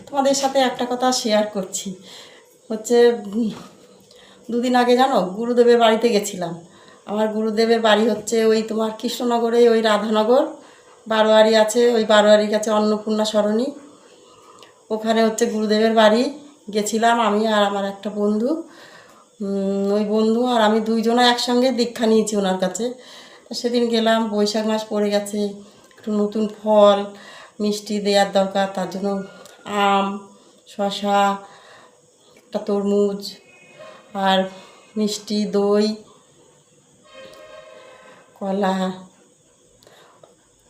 তোমাদের সাথে একটা কথা শেয়ার করছি। হচ্ছে দুদিন আগে জানো গুরুদেবের বাড়িতে গেছিলাম। আমার গুরুদেবের বাড়ি হচ্ছে ওই তোমার কৃষ্ণনগরে ওই রাধানগর বারোয়ারি আছে, ওই বারোয়ারির কাছে অন্নপূর্ণা সরণি, ওখানে হচ্ছে গুরুদেবের বাড়ি গেছিলাম আমি আর আমার একটা বন্ধু। ওই বন্ধু আর আমি দুইজনা একসঙ্গে দীক্ষা নিয়েছি ওনার কাছে। সেদিন গেলাম, বৈশাখ মাস পড়ে গেছে, একটু নতুন ফল মিষ্টি দেওয়ার দরকার, তার জন্য আম, শশা, একটা তরমুজ আর মিষ্টি দই, কলা,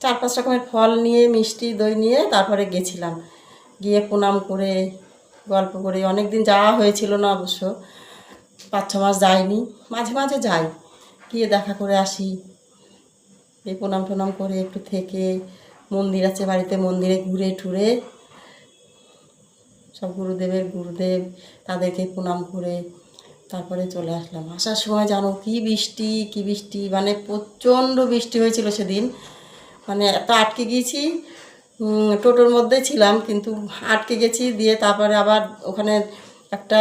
4-5 রকমের ফল নিয়ে মিষ্টি দই নিয়ে তারপরে গেছিলাম। গিয়ে প্রণাম করে গল্প করে, অনেক দিন যাওয়া হয়েছিল না অবশ্য, 5-6 মাস যাইনি, মাঝে মাঝে যাই, গিয়ে দেখা করে আসি। এই প্রণাম টনাম করে একটু থেকে, মন্দির আছে বাড়িতে, মন্দিরে ঘুরে টুরে সব গুরুদেব তাদেরকে প্রণাম করে তারপরে চলে আসলাম। আসার সময় জানো কি বৃষ্টি, মানে প্রচণ্ড বৃষ্টি হয়েছিল সেদিন। মানে এত আটকে গিয়েছি, টোটোর মধ্যে ছিলাম কিন্তু আটকে গেছি। দিয়ে তারপরে আবার ওখানে একটা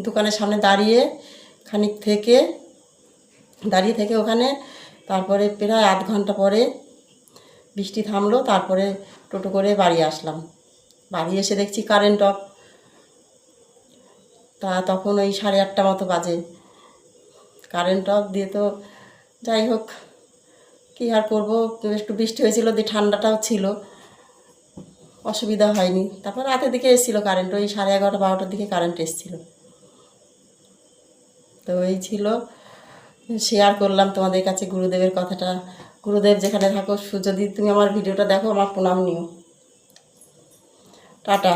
দোকানের সামনে দাঁড়িয়ে থেকে ওখানে তারপরে প্রায় আধ ঘন্টা পরে বৃষ্টি থামলো, তারপরে টোটো করে বাড়ি আসলাম। বাড়ি এসে দেখছি কারেন্ট অফ। তখন ওই 8:30 মতো বাজে, কারেন্ট অফ দিয়ে তো যাই হোক কী আর করবো, একটু বৃষ্টি হয়েছিল, দিয়ে ঠান্ডাটাও ছিল, অসুবিধা হয়নি। তারপর রাতের দিকে এসেছিলো কারেন্ট, ওই 11:30-12টার দিকে কারেন্ট এসেছিলো। তো এই ছিল, শেয়ার করলাম তোমাদের কাছে গুরুদেবের কথাটা। গুরুদেব যেখানে থাকো, যদি তুমি আমার ভিডিওটা দেখো, আমার প্রণাম নিও। টাটা।